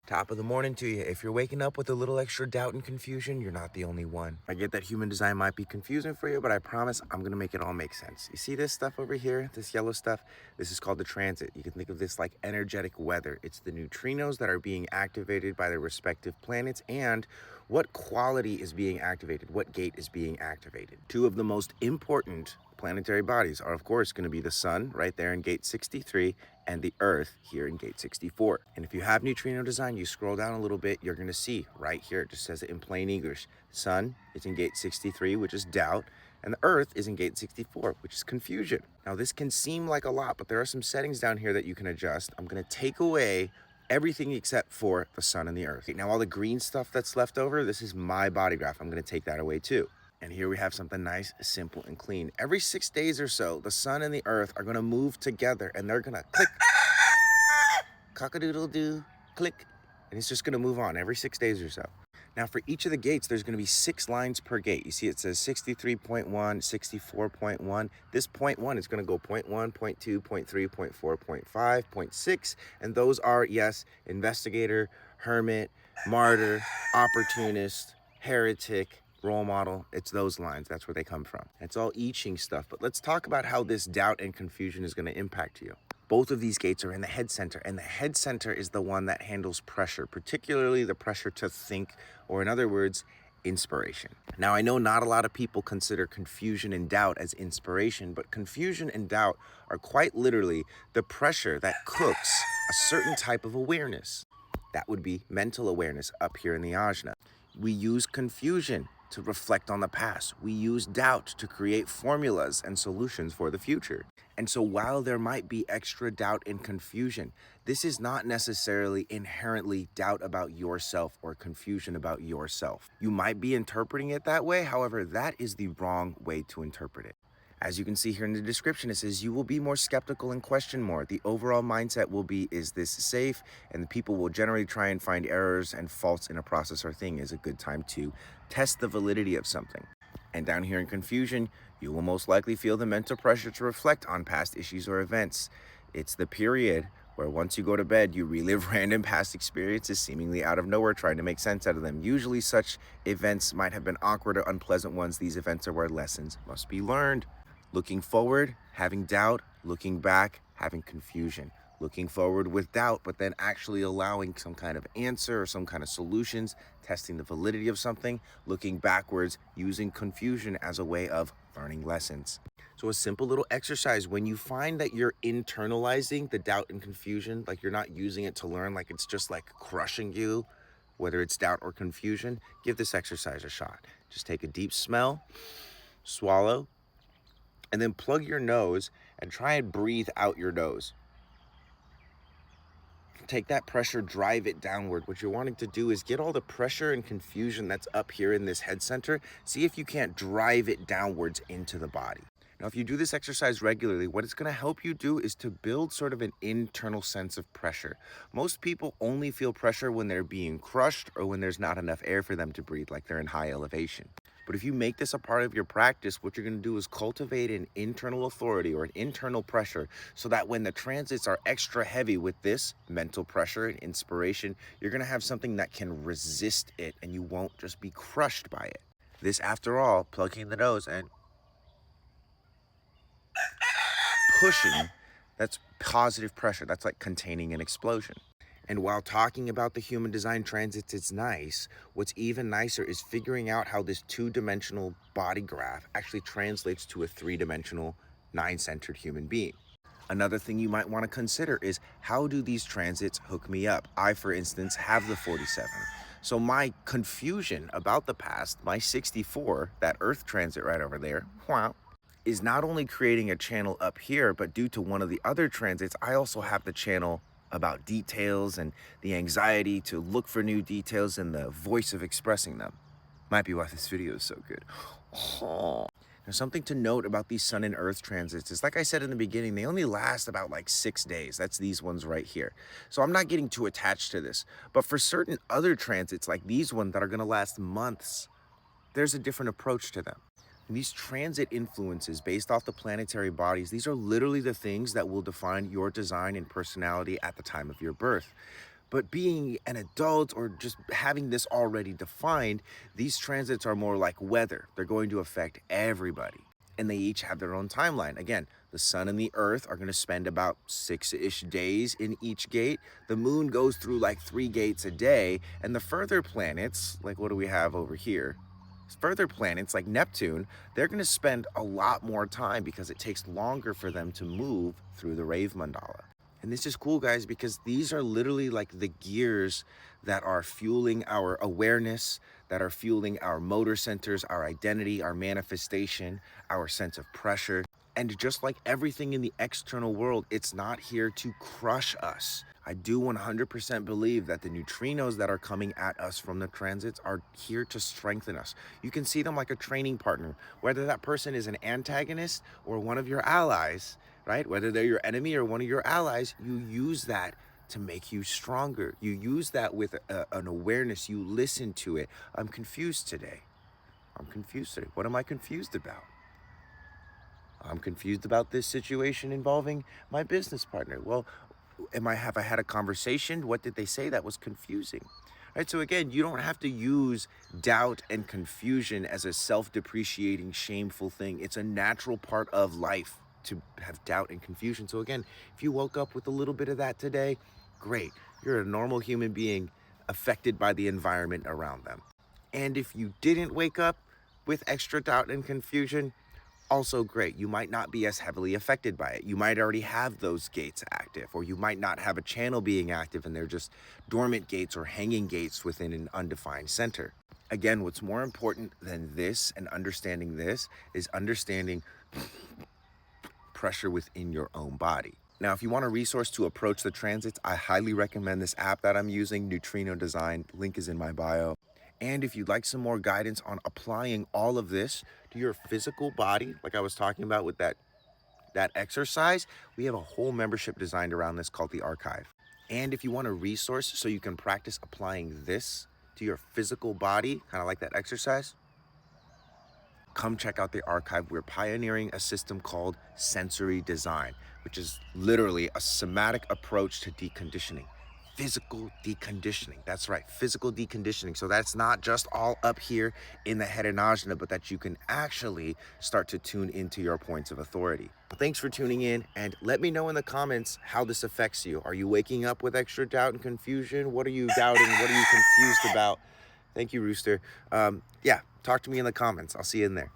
Top of the morning to you. If you're waking up with a little extra doubt and confusion, you're not the only one. I get that human design might be confusing for you, but I promise I'm gonna make it all make sense. You see this stuff over here, this yellow stuff? This is called the transit. You can think of this like energetic weather. It's the neutrinos that are being activated by their respective planets and what quality is being activated, what gate is being activated. Two of the most important planetary bodies are, of course, going to be the sun right there in gate 63 and the earth here in gate 64. And if you have neutrino design, you scroll down a little bit, you're going to see right here, it just says it in plain English. Sun is in gate 63, which is doubt, and the earth is in gate 64, which is confusion. Now, this can seem like a lot, but there are some settings down here that you can adjust. I'm going to take away everything except for the sun and the earth. Now, all the green stuff that's left over, this is my body graph. I'm going to take that away too. And here we have something nice, simple, and clean. Every 6 days or so, the sun and the earth are going to move together and they're going to click, cock-a-doodle-doo, click, and it's just going to move on every 6 days or so. Now, for each of the gates, there's going to be 6 lines per gate. You see it says 63.1, 64.1. This 0.1 is going to go 0.1, 0.2, 0.3, 0.4, 0.5, 0.6. And those are, yes, investigator, hermit, martyr, opportunist, heretic, role model. It's those lines. That's where they come from. It's all I Ching stuff. But let's talk about how this doubt and confusion is going to impact you. Both of these gates are in the head center, and the head center is the one that handles pressure, particularly the pressure to think, or in other words, inspiration. Now, I know not a lot of people consider confusion and doubt as inspiration, but confusion and doubt are quite literally the pressure that cooks a certain type of awareness. That would be mental awareness up here in the Ajna. We use confusion to reflect on the past. We use doubt to create formulas and solutions for the future. And so while there might be extra doubt and confusion, this is not necessarily inherently doubt about yourself or confusion about yourself. You might be interpreting it that way. However, that is the wrong way to interpret it. As you can see here in the description, it says you will be more skeptical and question more. The overall mindset will be, is this safe? And the people will generally try and find errors and faults in a process or thing. Is a good time to test the validity of something. And down here in confusion, you will most likely feel the mental pressure to reflect on past issues or events. It's the period where once you go to bed, you relive random past experiences seemingly out of nowhere, trying to make sense out of them. Usually such events might have been awkward or unpleasant ones. These events are where lessons must be learned. Looking forward, having doubt. Looking back, having confusion. Looking forward with doubt, but then actually allowing some kind of answer or some kind of solutions, testing the validity of something. Looking backwards, using confusion as a way of learning lessons. So a simple little exercise, when you find that you're internalizing the doubt and confusion, like you're not using it to learn, like it's just like crushing you, whether it's doubt or confusion, give this exercise a shot. Just take a deep smell, swallow, and then plug your nose and try and breathe out your nose. Take that pressure, drive it downward. What you're wanting to do is get all the pressure and confusion that's up here in this head center. See if you can't drive it downwards into the body. Now, if you do this exercise regularly, what it's going to help you do is to build sort of an internal sense of pressure. Most people only feel pressure when they're being crushed or when there's not enough air for them to breathe, like they're in high elevation. But if you make this a part of your practice, what you're going to do is cultivate an internal authority or an internal pressure so that when the transits are extra heavy with this mental pressure and inspiration, you're going to have something that can resist it and you won't just be crushed by it. This, after all, plugging the nose and pushing, that's positive pressure. That's like containing an explosion. And while talking about the human design transits, it's nice. What's even nicer is figuring out how this 2-dimensional body graph actually translates to a 3-dimensional, 9-centered human being. Another thing you might want to consider is, how do these transits hook me up? I, for instance, have the 47. So my confusion about the past, my 64, that Earth transit right over there, wow, is not only creating a channel up here, but due to one of the other transits, I also have the channel about details and the anxiety to look for new details and the voice of expressing them. Might be why this video is so good. Oh. Now, something to note about these Sun and Earth transits is, like I said in the beginning, they only last about like 6 days. That's these ones right here. So I'm not getting too attached to this. But for certain other transits, like these ones that are going to last months, there's a different approach to them. And these transit influences based off the planetary bodies, these are literally the things that will define your design and personality at the time of your birth. But being an adult or just having this already defined, these transits are more like weather. They're going to affect everybody. And they each have their own timeline. Again, the sun and the earth are going to spend about 6-ish days in each gate. The moon goes through like 3 gates a day. And the further planets, like what do we have over here? Further planets like Neptune, they're going to spend a lot more time because it takes longer for them to move through the rave mandala. And this is cool, guys, because these are literally like the gears that are fueling our awareness, that are fueling our motor centers, our identity, our manifestation, our sense of pressure. And just like everything in the external world, it's not here to crush us. I do 100% believe that the neutrinos that are coming at us from the transits are here to strengthen us. You can see them like a training partner, whether that person is an antagonist or one of your allies, right? Whether they're your enemy or one of your allies, you use that to make you stronger. You use that with an awareness. You listen to it. I'm confused today. I'm confused today. What am I confused about? I'm confused about this situation involving my business partner. Well, have I had a conversation? What did they say that was confusing? Right, so again, you don't have to use doubt and confusion as a self-depreciating, shameful thing. It's a natural part of life to have doubt and confusion. So again, if you woke up with a little bit of that today, great. You're a normal human being affected by the environment around them. And if you didn't wake up with extra doubt and confusion, also great. You might not be as heavily affected by it. You might already have those gates active, or you might not have a channel being active and they're just dormant gates or hanging gates within an undefined center. Again, what's more important than this and understanding this is understanding pressure within your own body. Now, if you want a resource to approach the transits, I highly recommend this app that I'm using, Neutrino Design. Link is in my bio. And if you'd like some more guidance on applying all of this to your physical body, like I was talking about with that exercise, we have a whole membership designed around this called the Archive. And if you want a resource so you can practice applying this to your physical body, kind of like that exercise, come check out the Archive. We're pioneering a system called sensory design, which is literally a somatic approach to deconditioning. Physical deconditioning. That's right, physical deconditioning. So that's not just all up here in the head and ajna, but that you can actually start to tune into your points of authority. Thanks for tuning in, and let me know in the comments how this affects you. Are you waking up with extra doubt and confusion? What are you doubting? What are you confused about? Thank you, Rooster. Yeah, talk to me in the comments. I'll see you in there.